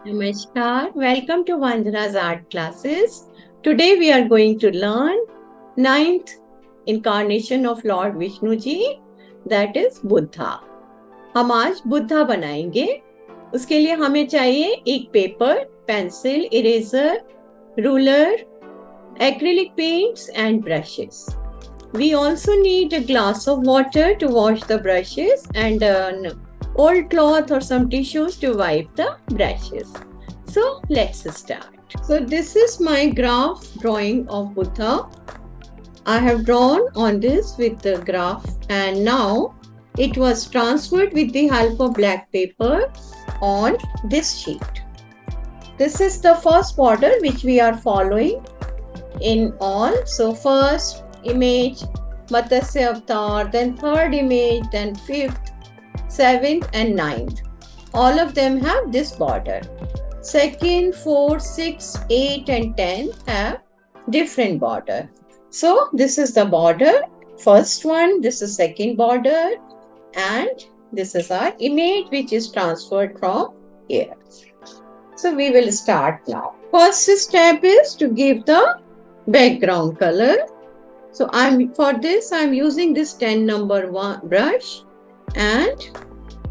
Namaskar, welcome to Vandana's art classes. Today we are going to learn ninth incarnation of Lord Vishnu ji, that is Buddha. हम आज बुद्धा बनाएंगे. उसके लिए हमें चाहिए एक paper, pencil, eraser, ruler, acrylic paints and brushes. We also need a glass of water to wash the brushes and an old cloth or some tissues to wipe the brushes. So let's start. So this is my graph drawing of Buddha. I have drawn on this with the graph and now it was transferred with the help of black paper on this sheet. This is the first border which we are following in all. So first image, Matsya Avatar, then third image, then fifth, seventh and ninth. All of them have this border. Second, 4, 6, 8 and 10 have different border. So this is the border. First one, this is second border and this is our image which is transferred from here. So we will start now. First step is to give the background color. So for this I'm using this 10 number 1 brush and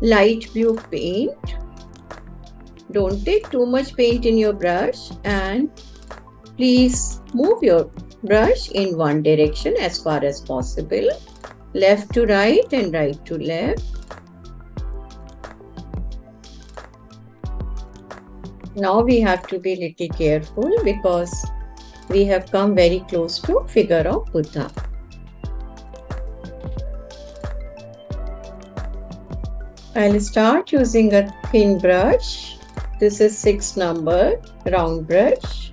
light blue paint. Don't take too much paint in your brush and please move your brush in one direction as far as possible. Left to right and right to left. Now we have to be little careful because we have come very close to figure of Buddha. I'll start using a thin brush. This is 6 number round brush.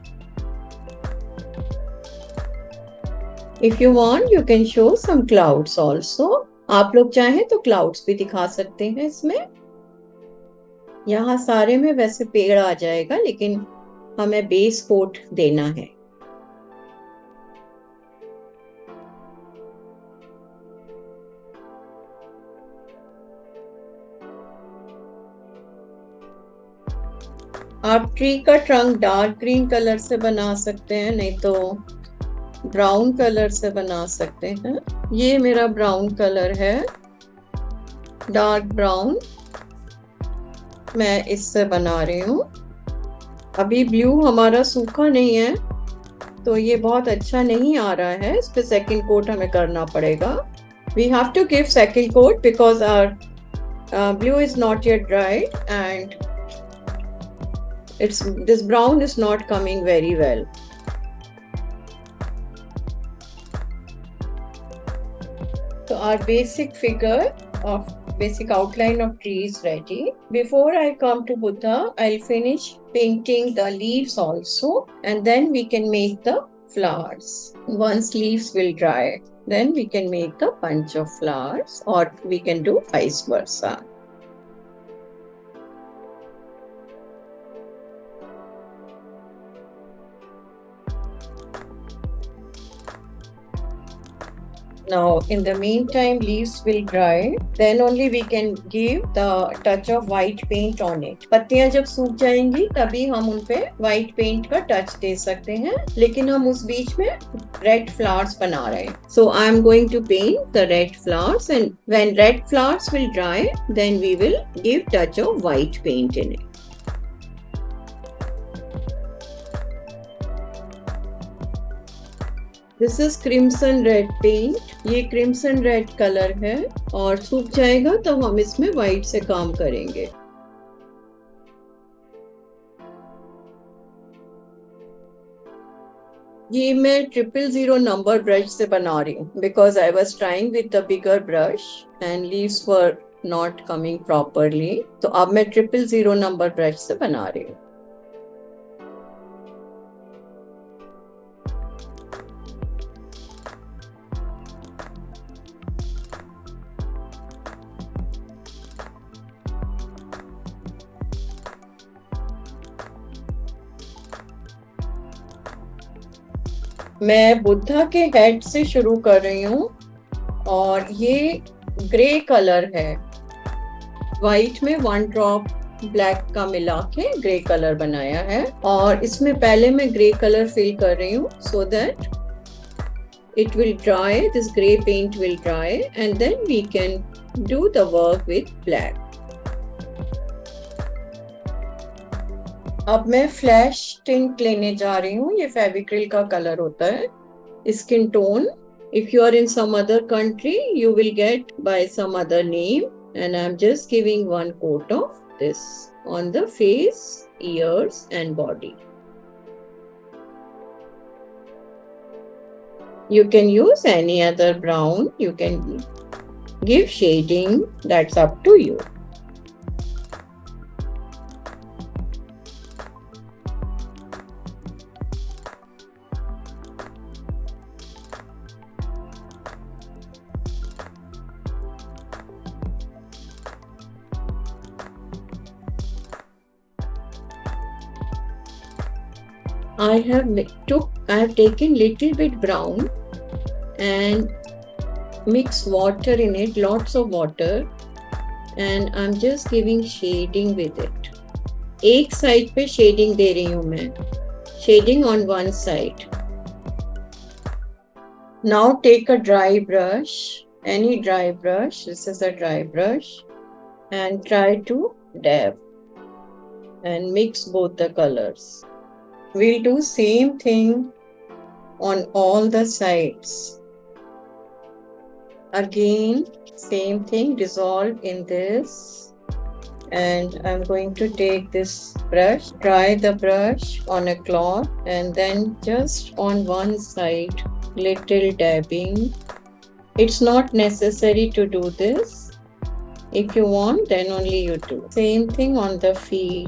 If you want, you can show some clouds also. आप लोग चाहें तो clouds भी दिखा सकते हैं इसमें. यहाँ सारे में वैसे पेड़ आ जाएगा लेकिन हमें बेस कोट देना है. आप ट्री का ट्रंक डार्क ग्रीन कलर से बना सकते हैं, नहीं तो ब्राउन कलर से बना सकते हैं. ये मेरा ब्राउन कलर है, डार्क ब्राउन. मैं इससे बना रही हूँ. अभी ब्लू हमारा सूखा नहीं है तो ये बहुत अच्छा नहीं आ रहा है. इस पे सेकंड कोट हमें करना पड़ेगा. We have to give second coat because our blue is not yet dried and this brown is not coming very well. So our basic outline of tree is ready. Before I come to Buddha, I'll finish painting the leaves also and then we can make the flowers. Once leaves will dry, then we can make the bunch of flowers or we can do vice versa. Now, in the meantime, leaves will dry. Then only we can give the touch of white paint on it. पत्तियां जब सूख जाएंगी तभी हम उन पे white paint का touch दे सकते हैं. लेकिन हम उस बीच में red flowers बना रहे हैं. So I am going to paint the red flowers and when red flowers will dry, then we will give touch of white paint in it. This is crimson red paint. ये crimson red color है और सूख जाएगा तो हम इसमें white से काम करेंगे. ये मैं 000 number brush से बना रही हूँ because I was trying with the bigger brush and leaves were not coming properly. तो अब मैं 000 number brush से बना रही हूँ. मैं बुद्धा के हेड से शुरू कर रही हूँ और ये ग्रे कलर है, व्हाइट में 1 ड्रॉप ब्लैक का मिला के ग्रे कलर बनाया है। और इसमें पहले मैं ग्रे कलर फिल कर रही हूँ so that it will dry, this grey paint will dry and then we can do the work with black. अब मैं फ्लैश टिंट लेने जा रही हूँ, ये फेविक्रिल का कलर होता है, skin tone. If you are in some other country, you will get by some other name, and I'm just giving 1 coat of this on the face, ears and body. You can use any other brown, you can give shading, that's up to you. I have taken little bit brown and mix water in it, lots of water, and I'm just giving shading with it. एक side पे shading दे रही हूँ मैं, shading on one side. Now take a dry brush, any dry brush, this is a dry brush, and try to dab and mix both the colors. We'll do same thing on all the sides. Again, same thing, dissolve in this. And I'm going to take this brush, dry the brush on a cloth, and then just on one side, little dabbing. It's not necessary to do this. If you want, then only you do. Same thing on the feet.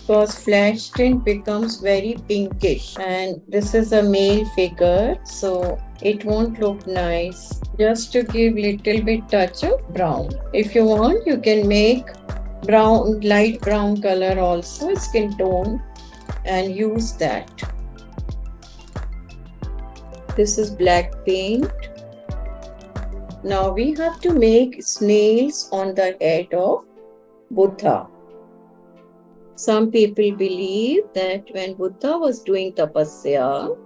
Because flash tint becomes very pinkish, and this is a male figure, so it won't look nice. Just to give little bit touch of brown. If you want, you can make brown, light brown color also, skin tone, and use that. This is black paint. Now we have to make snails on the head of Buddha. Some people believe that when Buddha was doing tapasya,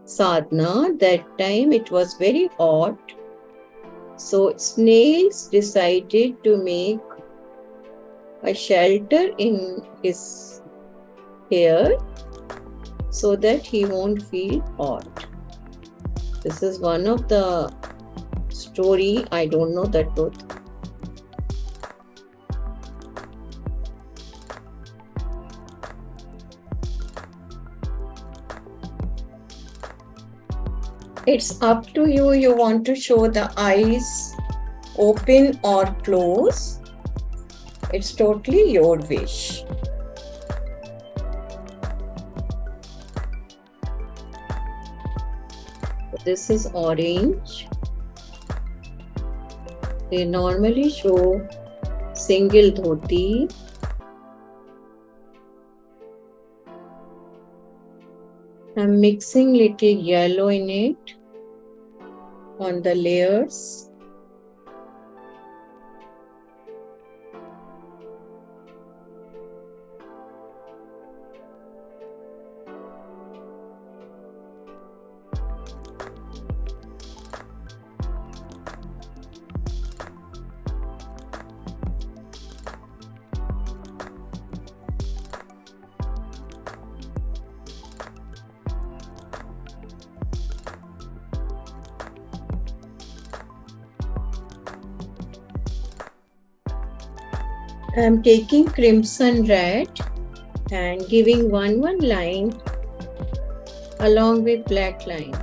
sadhana, that time it was very hot. So snails decided to make a shelter in his hair so that he won't feel hot. This is one of the story, I don't know the truth. It's up to you, you want to show the eyes open or close. It's totally your wish. This is orange. They normally show single dhoti. I'm mixing little yellow in it on the layers. I am taking crimson red and giving one line along with black line.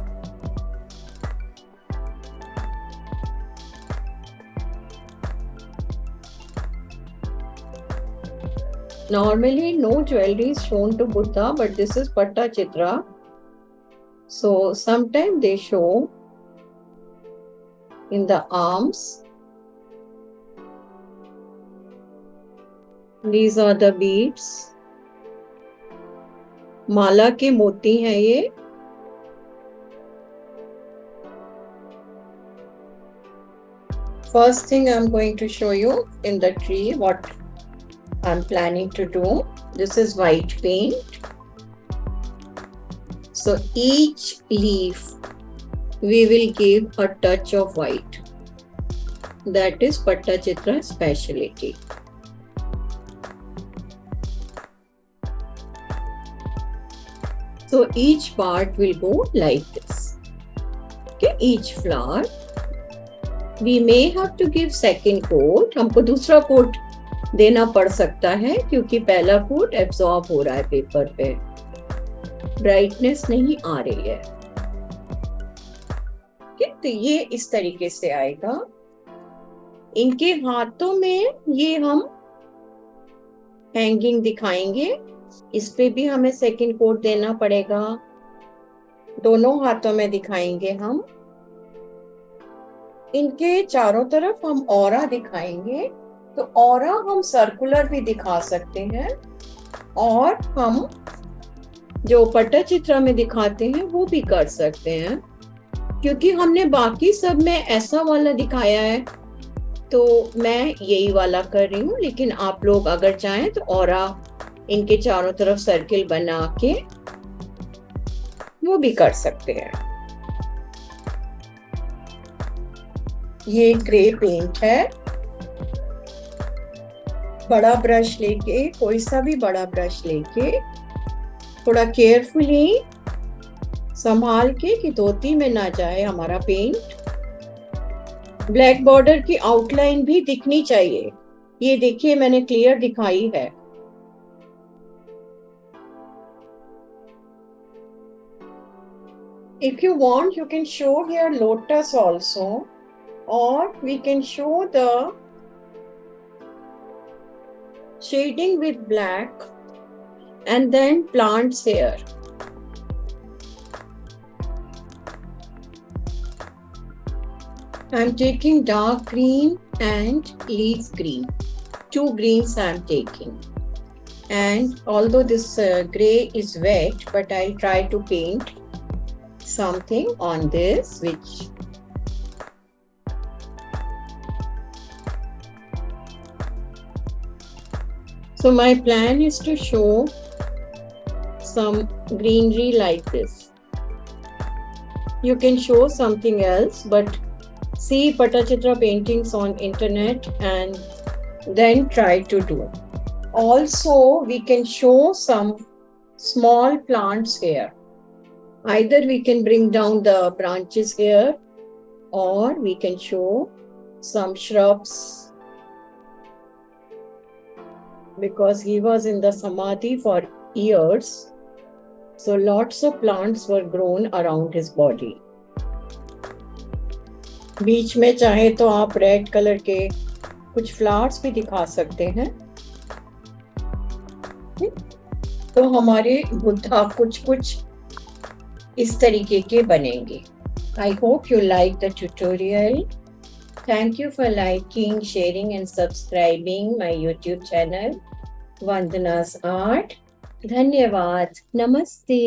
Normally no jewelry is shown to Buddha, but this is Patta Chitra. So sometimes they show in the arms. These are the beads. माला के मोती हैं ये. first thing I'm going to show you in the tree what I'm planning to do. This is white paint. So each leaf we will give a touch of white. That is Pattachitra speciality. So each part will go like this. Okay, each flower. We may have to give second coat. हमको दूसरा coat देना पड़ सकता है क्योंकि पहला coat absorb हो रहा है पेपर पे, ब्राइटनेस नहीं आ रही है. तो ये इस तरीके से आएगा. इनके हाथों में ये हम हैंगिंग दिखाएंगे. इस पे भी हमें सेकंड कोट देना पड़ेगा. दोनों हाथों में दिखाएंगे हम. इनके चारों तरफ हम ऑरा दिखाएंगे. तो ऑरा हम सर्कुलर भी दिखा सकते हैं और हम जो पट्टचित्रा में दिखाते हैं वो भी कर सकते हैं. क्योंकि हमने बाकी सब में ऐसा वाला दिखाया है तो मैं यही वाला कर रही हूँ. लेकिन आप लोग अगर चाहें तो ऑरा इनके चारों तरफ सर्किल बना के वो भी कर सकते हैं. ये ग्रे पेंट है. बड़ा ब्रश लेके, कोई सा भी बड़ा ब्रश लेके थोड़ा केयरफुली संभाल के कि धोती में ना जाए हमारा पेंट. ब्लैक बॉर्डर की आउटलाइन भी दिखनी चाहिए. ये देखिए मैंने क्लियर दिखाई है. If you want, you can show here lotus also, or we can show the shading with black and then plants here. I'm taking dark green and leaf green. 2 greens I'm taking. And although this gray is wet, but I'll try to paint something on this which so my plan is to show some greenery like this. You can show something else, but see Pattachitra paintings on internet and then try to do. Also, we can show some small plants here. Either we can bring down the branches here or we can show some shrubs, because he was in the Samadhi for years. So lots of plants were grown around his body. बीच में चाहे तो आप red colour के कुछ flowers भी दिखा सकते हैं. तो हमारे बुद्धा कुछ कुछ इस तरीके के बनेंगे. I hope you like the tutorial. Thank you for liking, sharing and subscribing my YouTube channel, Vandana's Art. धन्यवाद. नमस्ते.